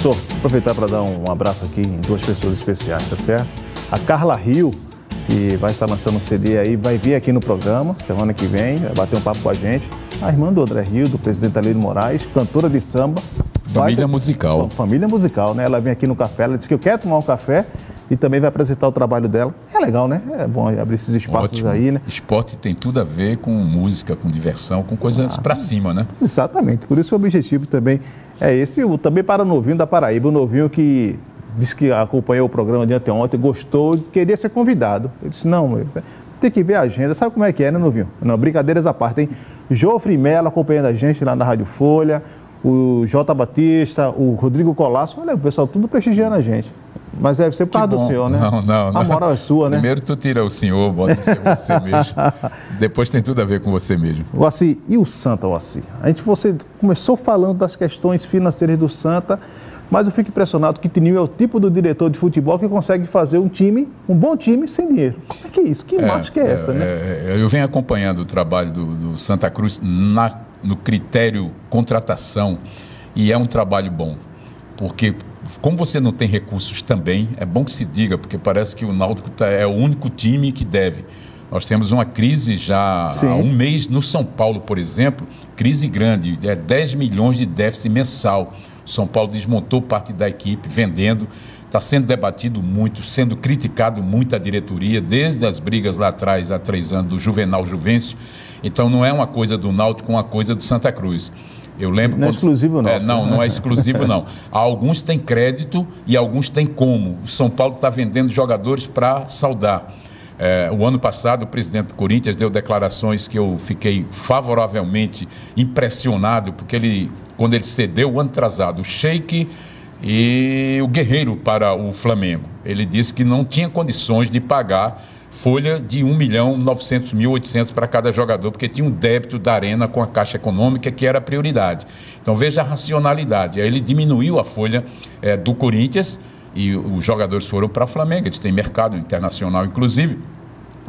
Professor, aproveitar para dar um abraço aqui em duas pessoas especiais, tá certo? A Carla Rio, que vai estar lançando um CD aí, vai vir aqui no programa, semana que vem, vai bater um papo com a gente. A irmã do André Rio, do presidente Alírio Moraes, cantora de samba. Família musical. Família musical, né? Ela vem aqui no café, ela disse que eu quero tomar um café e também vai apresentar o trabalho dela. É legal, né? É bom abrir esses espaços. Ótimo. Aí, né? Esporte tem tudo a ver com música, com diversão, com coisas pra cima, né? Exatamente, por isso o objetivo também é esse. Também para o novinho da Paraíba, o novinho que disse que acompanhou o programa de anteontem, gostou e queria ser convidado. Eu disse, não, tem que ver a agenda, sabe como é que é, né, novinho? Não, brincadeiras à parte, hein? Jofre Mello acompanhando a gente lá na Rádio Folha, o J. Batista, o Rodrigo Colasso, olha, o pessoal tudo prestigiando a gente. Mas deve ser por causa do senhor, né? Não. A moral é sua, né? Primeiro tu tira o senhor, bota você mesmo. Depois tem tudo a ver com você mesmo. Wacir, e o Santa, Wacir? Você começou falando das questões financeiras do Santa, mas eu fico impressionado que Tininho é o tipo do diretor de futebol que consegue fazer um bom time, sem dinheiro. Como é que é isso? Que mágica é essa, né? Eu venho acompanhando o trabalho do Santa Cruz no critério contratação, e é um trabalho bom, porque como você não tem recursos também, é bom que se diga, porque parece que o Náutico é o único time que deve. Nós temos uma crise já há um mês no São Paulo, por exemplo, crise grande, 10 milhões de déficit mensal. O São Paulo desmontou parte da equipe, vendendo, está sendo debatido muito, sendo criticado muito a diretoria, desde as brigas lá atrás, há 3 anos, do Juvenal Juvencio. Então não é uma coisa do Náutico, uma coisa do Santa Cruz. Eu lembro não é exclusivo não. Não é exclusivo não. Alguns têm crédito e alguns têm como. O São Paulo está vendendo jogadores para saldar. O ano passado o presidente do Corinthians deu declarações que eu fiquei favoravelmente impressionado, porque quando ele cedeu o ano atrasado o Sheik e o Guerreiro para o Flamengo, ele disse que não tinha condições de pagar folha de 1.900.800 para cada jogador, porque tinha um débito da Arena com a Caixa Econômica, que era a prioridade. Então veja a racionalidade. Aí ele diminuiu a folha do Corinthians e os jogadores foram para o Flamengo. Eles têm mercado internacional, inclusive.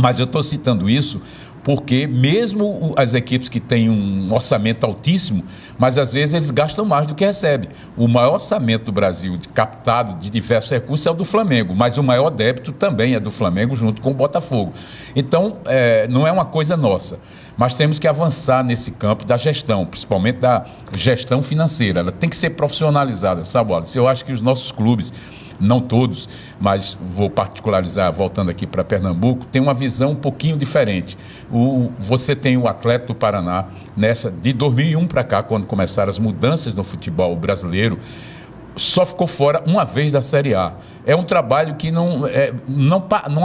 Mas eu estou citando isso porque mesmo as equipes que têm um orçamento altíssimo, mas às vezes eles gastam mais do que recebem. O maior orçamento do Brasil, captado de diversos recursos, é o do Flamengo, mas o maior débito também é do Flamengo, junto com o Botafogo. Então, não é uma coisa nossa, mas temos que avançar nesse campo da gestão, principalmente da gestão financeira. Ela tem que ser profissionalizada, sabe, Wallace? Eu acho que os nossos clubes, não todos, mas vou particularizar, voltando aqui para Pernambuco, tem uma visão um pouquinho diferente. Você tem o Atlético do Paraná, de 2001 para cá, quando começaram as mudanças no futebol brasileiro, só ficou fora uma vez da Série A. É um trabalho que não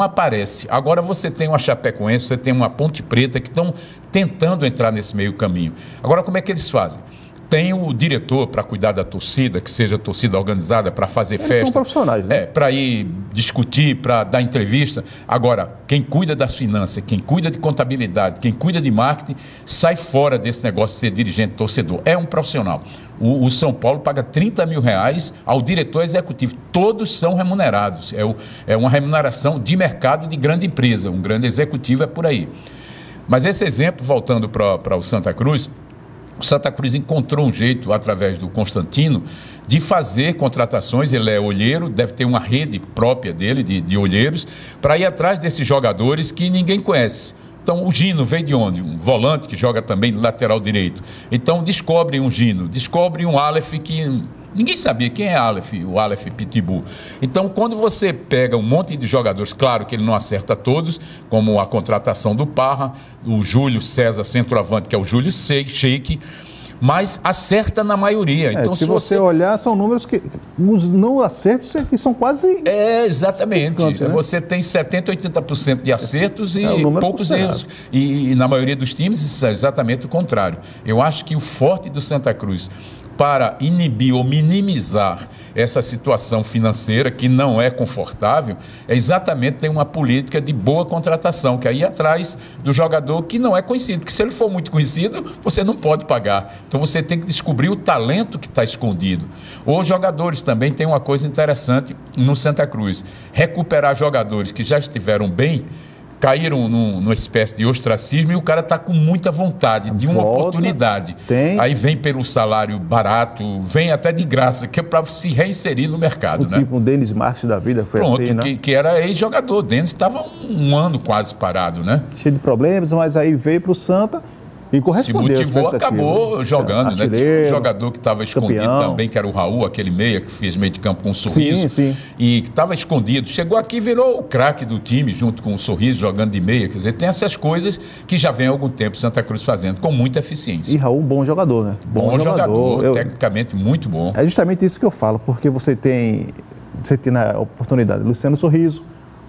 aparece. Agora você tem uma Chapecoense, você tem uma Ponte Preta que estão tentando entrar nesse meio caminho. Agora, como é que eles fazem? Tem o diretor para cuidar da torcida, que seja torcida organizada, para fazer festa. São profissionais, né? Para ir discutir, para dar entrevista. Agora, quem cuida das finanças, quem cuida de contabilidade, quem cuida de marketing, sai fora desse negócio de ser dirigente torcedor. É um profissional. O São Paulo paga R$30 mil ao diretor executivo. Todos são remunerados. É uma remuneração de mercado de grande empresa. Um grande executivo é por aí. Mas esse exemplo, voltando para o Santa Cruz, o Santa Cruz encontrou um jeito, através do Constantino, de fazer contratações. Ele é olheiro, deve ter uma rede própria dele, de olheiros, para ir atrás desses jogadores que ninguém conhece. Então, o Gino veio de onde? Um volante que joga também no lateral direito. Então, descobre um Gino, descobre um Aleph que ninguém sabia quem é o Aleph Pitbull. Então, quando você pega um monte de jogadores, claro que ele não acerta todos, como a contratação do Parra, o Júlio César, centroavante, que é o Júlio Sheik, mas acerta na maioria. Então, se você olhar, são números que os não acertos que são quase... exatamente. Né? Você tem 70%, 80% de acertos e poucos erros. E na maioria dos times, isso é exatamente o contrário. Eu acho que o forte do Santa Cruz, para inibir ou minimizar essa situação financeira que não é confortável, é exatamente ter uma política de boa contratação, que aí atrás do jogador que não é conhecido, porque se ele for muito conhecido, você não pode pagar. Então você tem que descobrir o talento que está escondido. Os jogadores também têm uma coisa interessante no Santa Cruz, recuperar jogadores que já estiveram bem, caíram numa espécie de ostracismo e o cara está com muita vontade de uma oportunidade. Aí vem pelo salário barato, vem até de graça, que é para se reinserir no mercado. Tipo o Denis Marques da vida foi assim, né? Que era ex-jogador. O Denis estava um ano quase parado, né? Cheio de problemas, mas aí veio para o Santa e correspondeu. Se motivou, acabou jogando, né? Tinha um jogador que estava escondido também, que era o Raul, aquele meia que fez meio de campo com um Sorriso. Sim. E que estava escondido. Chegou aqui e virou o craque do time, junto com o Sorriso, jogando de meia. Quer dizer, tem essas coisas que já vem há algum tempo Santa Cruz fazendo, com muita eficiência. E Raul, bom jogador, né? Bom jogador, tecnicamente muito bom. É justamente isso que eu falo, porque você tem na oportunidade Luciano Sorriso,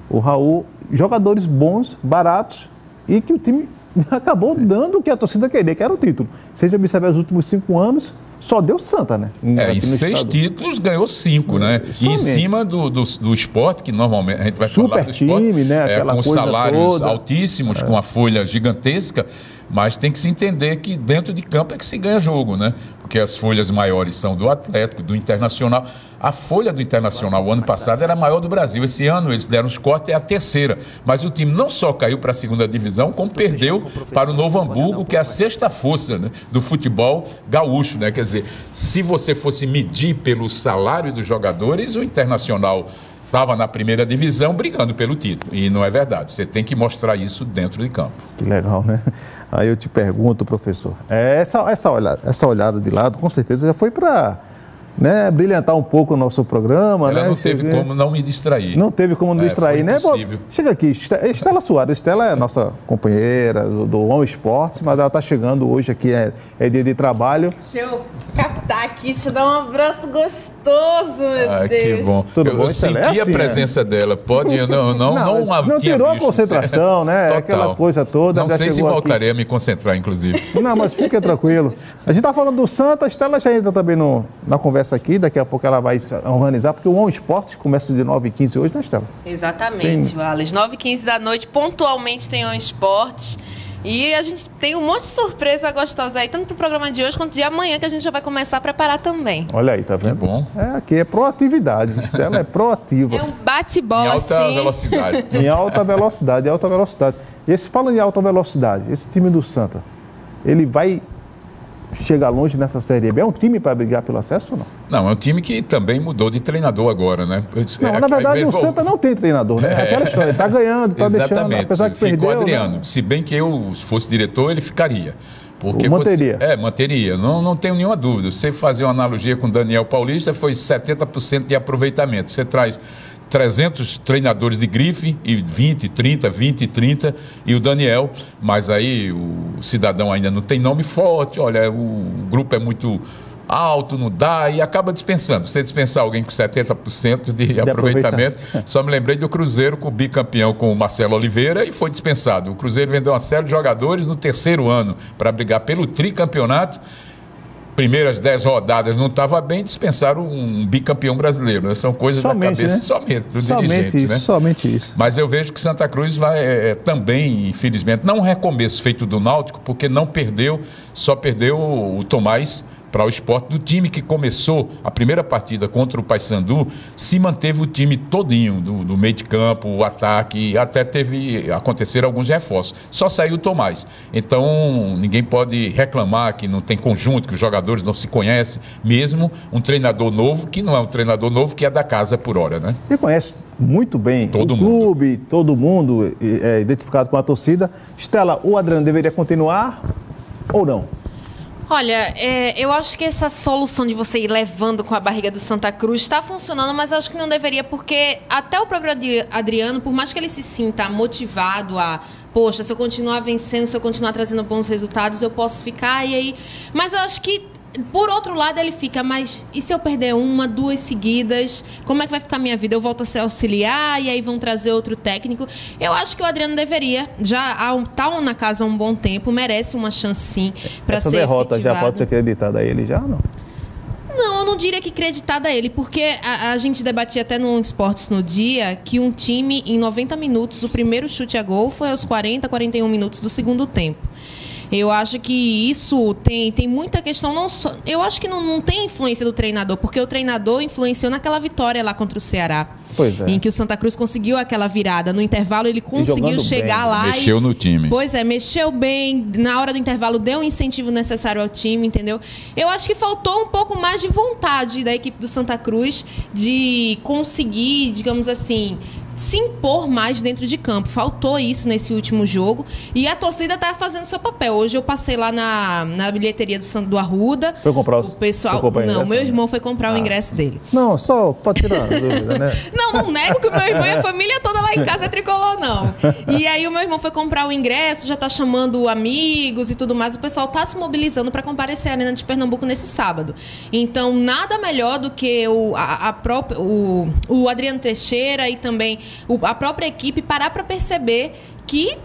o Raul, jogadores bons, baratos, e que o time acabou dando o que a torcida queria, que era o título. Se a gente observar os últimos 5 anos, só deu Santa, né? Em 6 títulos ganhou 5, né? E em cima do Sport, que normalmente a gente vai falar do Sport, time, né? Com salários altíssimos, com a folha gigantesca, mas tem que se entender que dentro de campo é que se ganha jogo, né? Porque as folhas maiores são do Atlético, do Internacional. A folha do Internacional, o ano passado, era a maior do Brasil. Esse ano eles deram os cortes, é a terceira. Mas o time não só caiu para a segunda divisão, como perdeu para o Novo Hamburgo, que é a sexta força, né, do futebol gaúcho, né? Quer dizer, se você fosse medir pelo salário dos jogadores, o Internacional estava na primeira divisão brigando pelo título. E não é verdade. Você tem que mostrar isso dentro de campo. Que legal, né? Aí eu te pergunto, professor, essa olhada de lado, com certeza, já foi para brilhantar um pouco o nosso programa. Ela não teve como não me distrair. Não teve como me distrair, né? Bom, chega aqui, Estela Soares. Estela é a nossa companheira do One Sports, mas ela está chegando hoje aqui, é dia de trabalho. Deixa eu captar aqui, te dar um abraço gostoso, meu Deus. Que bom. Eu senti a presença dela. Pode, não tirou a concentração, né? Total. Aquela coisa toda. Não sei se voltarei a me concentrar, inclusive. Não, mas fica tranquilo. A gente está falando do Santa, a Estela já entra também na conversa aqui, daqui a pouco ela vai organizar, porque o One Sports começa de 9h15 hoje, né, Estela? Exatamente, Wallace. 9h15 da noite, pontualmente tem One Sports. E a gente tem um monte de surpresa gostosa aí, tanto pro programa de hoje quanto de amanhã, que a gente já vai começar a preparar também. Olha aí, tá vendo? Que bom. Aqui é proatividade, Estela é proativa. É um bate-bola, em alta velocidade. Em alta velocidade. E falando em alta velocidade, esse time do Santa, ele vai chegar longe nessa Série B? É um time para brigar pelo acesso ou não? Não, é um time que também mudou de treinador agora, né? Não, na verdade, o Santa não tem treinador, né? É aquela história, ele tá ganhando, tá deixando, apesar que perdeu. Ficou Adriano. Né? Se bem que eu, se fosse diretor, ele ficaria. Porque manteria. Manteria. Não tenho nenhuma dúvida. Você fazer uma analogia com o Daniel Paulista, foi 70% de aproveitamento. Você traz 300 treinadores de grife, e 20, 30, e o Daniel, mas aí o cidadão ainda não tem nome forte, olha, o grupo é muito alto, não dá, e acaba dispensando. Você dispensar alguém com 70% de aproveitamento, só me lembrei do Cruzeiro com o bicampeão com o Marcelo Oliveira e foi dispensado. O Cruzeiro vendeu uma série de jogadores no terceiro ano para brigar pelo tricampeonato. Primeiras 10 rodadas não estava bem, dispensaram um bicampeão brasileiro. Né? São coisas da cabeça, né? Somente do dirigente. Né? Somente isso. Mas eu vejo que Santa Cruz vai também, infelizmente, não um recomeço feito do Náutico, porque não perdeu, só perdeu o Tomás para o Sport, do time que começou a primeira partida contra o Paysandu, se manteve o time todinho, do meio de campo, o ataque, até aconteceram alguns reforços. Só saiu o Tomás. Então, ninguém pode reclamar que não tem conjunto, que os jogadores não se conhecem, mesmo um treinador novo, que não é um treinador novo, que é da casa por hora, né? Ele conhece muito bem o clube, todo mundo é identificado com a torcida. Estela, o Adriano deveria continuar ou não? Olha, eu acho que essa solução de você ir levando com a barriga do Santa Cruz está funcionando, mas eu acho que não deveria, porque até o próprio Adriano, por mais que ele se sinta motivado poxa, se eu continuar vencendo, se eu continuar trazendo bons resultados, eu posso ficar, e aí... Mas eu acho que, por outro lado, ele fica, mas e se eu perder 1, 2 seguidas? Como é que vai ficar a minha vida? Eu volto a ser auxiliar e aí vão trazer outro técnico? Eu acho que o Adriano deveria, já está na casa há um bom tempo, merece uma chance sim para ser derrota efetivado. Já pode ser acreditada a ele, já não? Não, eu não diria que acreditada a ele, porque a gente debatia até no Esportes no dia que um time, em 90 minutos, o primeiro chute a gol foi aos 40, 41 minutos do segundo tempo. Eu acho que isso tem muita questão, não só, eu acho que não tem influência do treinador, porque o treinador influenciou naquela vitória lá contra o Ceará. Pois é. Em que o Santa Cruz conseguiu aquela virada. No intervalo ele conseguiu chegar lá. Mexeu no time. Pois é, mexeu bem. Na hora do intervalo deu o incentivo necessário ao time, entendeu? Eu acho que faltou um pouco mais de vontade da equipe do Santa Cruz de conseguir, digamos assim, se impor mais dentro de campo. Faltou isso nesse último jogo. E a torcida está fazendo seu papel. Hoje eu passei lá na bilheteria do Arruda. Foi comprar o pessoal. Não, meu irmão foi comprar o ingresso dele. Não, só para tirar a dúvida, né? Não nego que o meu irmão e a família toda lá em casa é tricolor, não. E aí o meu irmão foi comprar o ingresso, já está chamando amigos e tudo mais. O pessoal está se mobilizando para comparecer à Arena de Pernambuco nesse sábado. Então, nada melhor do que o Adriano Teixeira e também a própria equipe parar para perceber que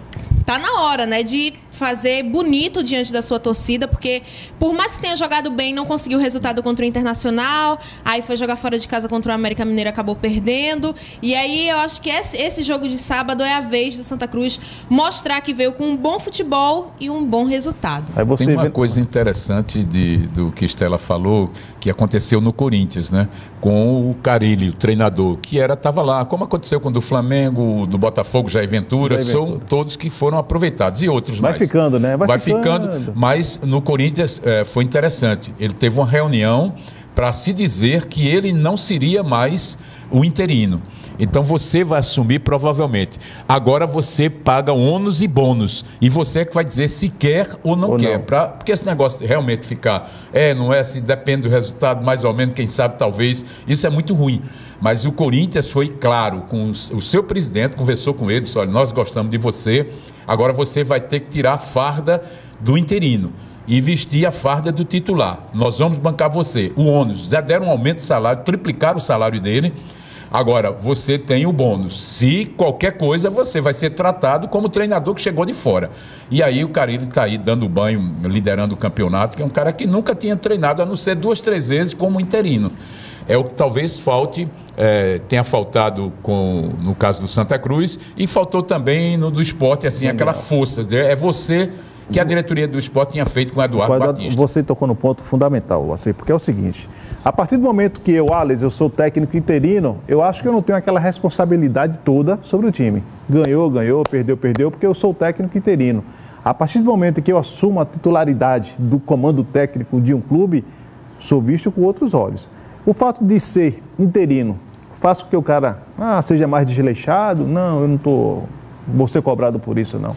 tá na hora, né, de fazer bonito diante da sua torcida, porque por mais que tenha jogado bem, não conseguiu o resultado contra o Internacional, aí foi jogar fora de casa contra o América Mineiro, acabou perdendo, e aí eu acho que esse jogo de sábado é a vez do Santa Cruz mostrar que veio com um bom futebol e um bom resultado. Tem uma coisa interessante do que Estela falou, que aconteceu no Corinthians, né, com o Carille, o treinador, que estava lá, como aconteceu com o do Flamengo, do Botafogo, Jair Ventura, são todos que foram aproveitados, e outros mais. Vai ficando, né? Vai ficando, mas no Corinthians foi interessante. Ele teve uma reunião para se dizer que ele não seria mais o interino. Então você vai assumir provavelmente. Agora você paga ônus e bônus. E você é que vai dizer se quer ou não quer. Porque esse negócio de realmente ficar, não é, se depende do resultado, mais ou menos, quem sabe, talvez. Isso é muito ruim. Mas o Corinthians foi claro com o seu presidente, conversou com ele, disse, olha, nós gostamos de você, agora você vai ter que tirar a farda do interino e vestir a farda do titular. Nós vamos bancar você. O ônus, já deram um aumento de salário, triplicaram o salário dele. Agora, você tem o bônus. Se qualquer coisa, você vai ser tratado como treinador que chegou de fora. E aí o Carille está aí dando banho, liderando o campeonato, que é um cara que nunca tinha treinado, a não ser 2, 3 vezes como interino. É o que talvez tenha faltado no caso do Santa Cruz, e faltou também no do Sport, assim, aquela força. É você que a diretoria do Sport tinha feito com o Eduardo Batista. Você tocou no ponto fundamental, assim, porque é o seguinte, a partir do momento que eu sou técnico interino, eu acho que eu não tenho aquela responsabilidade toda sobre o time. Ganhou, perdeu, porque eu sou técnico interino. A partir do momento que eu assumo a titularidade do comando técnico de um clube, sou visto com outros olhos. O fato de ser interino faz com que o cara seja mais desleixado? Não, eu não vou ser cobrado por isso, não.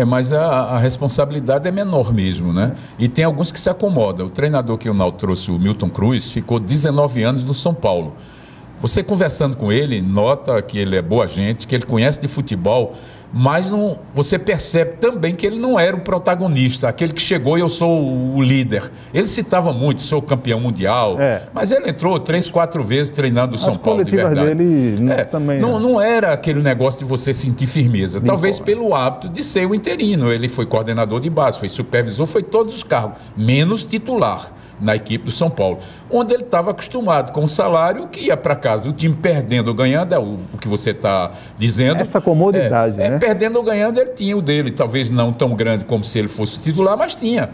Mas a responsabilidade é menor mesmo, né? E tem alguns que se acomodam. O treinador que o Nau trouxe, o Milton Cruz, ficou 19 anos no São Paulo. Você conversando com ele, nota que ele é boa gente, que ele conhece de futebol, mas você percebe também que ele não era o protagonista, aquele que chegou e eu sou o líder. Ele citava muito, sou campeão mundial, mas ele entrou 3, 4 vezes treinando o São Paulo de verdade. Dele também não era aquele negócio de você sentir firmeza, talvez pelo hábito de ser o interino. Ele foi coordenador de base, foi supervisor, foi todos os cargos, menos titular na equipe do São Paulo, onde ele estava acostumado com o salário que ia para casa, o time perdendo ou ganhando, é o que você está dizendo. Essa comodidade, né? Perdendo ou ganhando, ele tinha o dele, talvez não tão grande como se ele fosse titular, mas tinha.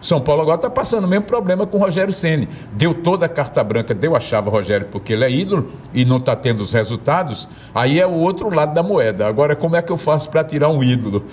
São Paulo agora está passando o mesmo problema com o Rogério Ceni. Deu toda a carta branca, deu a chave ao Rogério porque ele é ídolo e não está tendo os resultados, aí é o outro lado da moeda. Agora, como é que eu faço para tirar um ídolo?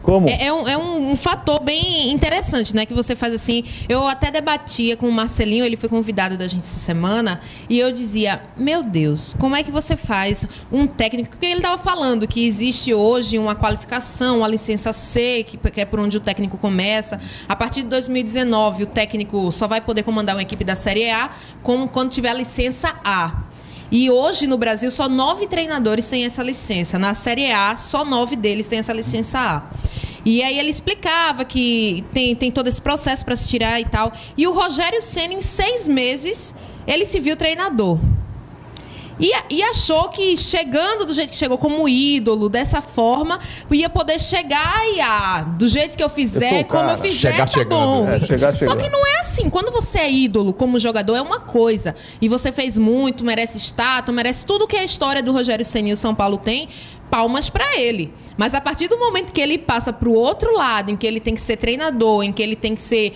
Como? É um fator bem interessante, né? Que você faz assim. Eu até debatia com o Marcelinho, ele foi convidado da gente essa semana, e eu dizia, meu Deus, como é que você faz um técnico? Porque ele estava falando que existe hoje uma qualificação, uma licença C, que é por onde o técnico começa. A partir de 2019, o técnico só vai poder comandar uma equipe da Série A quando tiver a licença A. E hoje, no Brasil, só 9 treinadores têm essa licença. Na Série A, só 9 deles têm essa licença A. E aí ele explicava que tem todo esse processo para se tirar e tal. E o Rogério Ceni, em 6 meses, ele se viu treinador. E achou que chegando do jeito que chegou, como ídolo, dessa forma, ia poder chegar e do jeito que eu fizer, como eu fizer, tá bom. Só que não é assim. Quando você é ídolo como jogador, é uma coisa. E você fez muito, merece estátua, merece tudo que a história do Rogério Ceni e o São Paulo tem. palmas para ele. Mas a partir do momento que ele passa para o outro lado, em que ele tem que ser treinador, em que ele tem que ser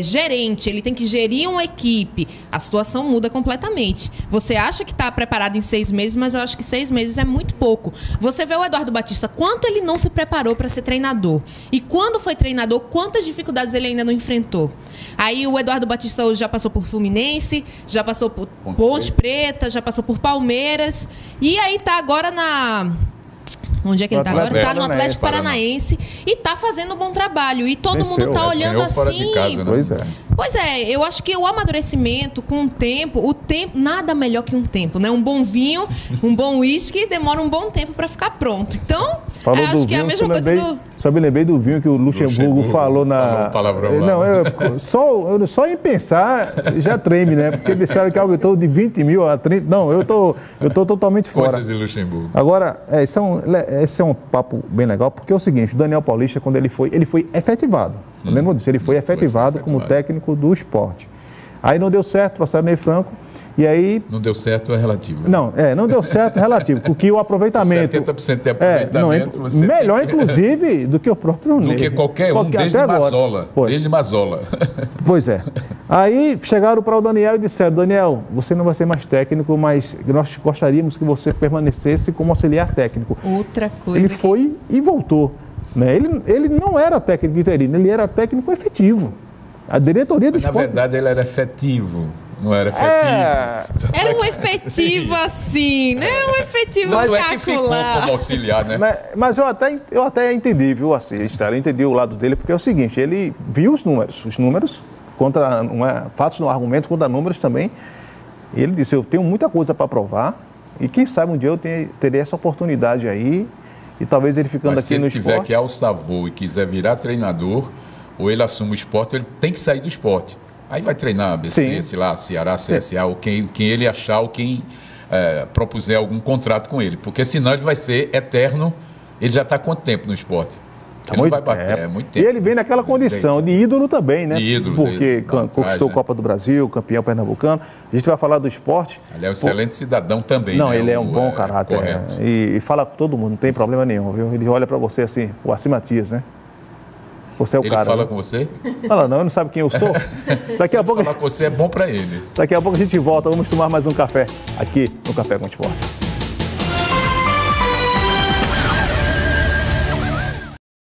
gerente, ele tem que gerir uma equipe, a situação muda completamente. Você acha que está preparado em 6 meses, mas eu acho que 6 meses é muito pouco. Você vê o Eduardo Batista, quanto ele não se preparou para ser treinador. E quando foi treinador, quantas dificuldades ele ainda não enfrentou. Aí o Eduardo Batista hoje já passou por Fluminense, já passou por Ponte Preta, já passou por Palmeiras. E aí está agora na... Onde é que ele está agora? Está no Atlético Paranaense e está fazendo um bom trabalho. E todo mundo está olhando assim. Casa, né? Pois é. Eu acho que o amadurecimento com o tempo, nada melhor que um tempo, né? Um bom vinho, um bom uísque, demora um bom tempo para ficar pronto. Então, acho que é a mesma coisa do... Só me lembrei do vinho que o Luxemburgo falou na... Não, só em pensar já treme, né? Porque disseram que algo em torno de 20 mil a 30... Não, eu tô totalmente fora. Forças de Luxemburgo. Agora, esse é um papo bem legal, porque é o seguinte, o Daniel Paulista, quando ele foi efetivado. Lembra disso? Ele foi efetivado como técnico do Sport. Aí não deu certo, trouxeram Ney Franco. E aí... Não deu certo é relativo. Não deu certo é relativo, porque o aproveitamento... 70% de aproveitamento... melhor, inclusive, do que o próprio Ney. Do que qualquer um, desde Mazola. Desde Mazola. Pois é. Aí chegaram para o Daniel e disseram, Daniel, você não vai ser mais técnico, mas nós gostaríamos que você permanecesse como auxiliar técnico. Outra coisa... Ele foi e voltou. Né? Ele não era técnico interino, ele era técnico efetivo. A diretoria do Sport... Na verdade, ele era efetivo. Não era efetivo. Era um efetivo assim, né? Um efetivo mas é que ficou como auxiliar, né? Mas eu até entendi, viu, assim, eu entendi o lado dele, porque é o seguinte, ele viu os números contra, fatos no argumento contra números também, e ele disse, eu tenho muita coisa para provar, e quem sabe um dia eu terei essa oportunidade aí, e talvez ele ficando aqui no Sport... Se ele tiver que alçar voo e quiser virar treinador, ou ele assume o Sport, ele tem que sair do Sport. Aí vai treinar ABC, sei lá, Ceará, CSA, ou quem ele achar, ou quem propuser algum contrato com ele. Porque senão ele vai ser eterno. Ele já está há quanto tempo no esporte? Ele não vai bater, muito tempo. E ele vem naquela condição de ídolo também, né? De ídolo. Porque conquistou a Copa do Brasil, campeão pernambucano. A gente vai falar do esporte. Ele é um excelente cidadão também. Não, né? ele é um bom caráter. E fala com todo mundo, não tem problema nenhum, viu? Ele olha para você assim, o Assi Matias, né? Você é o ele cara. Ele fala né? com você? Fala não, ele não sabe quem eu sou. Daqui a pouco... falar com você é bom para ele. Daqui a pouco a gente volta, vamos tomar mais um café aqui no Café com Esporte.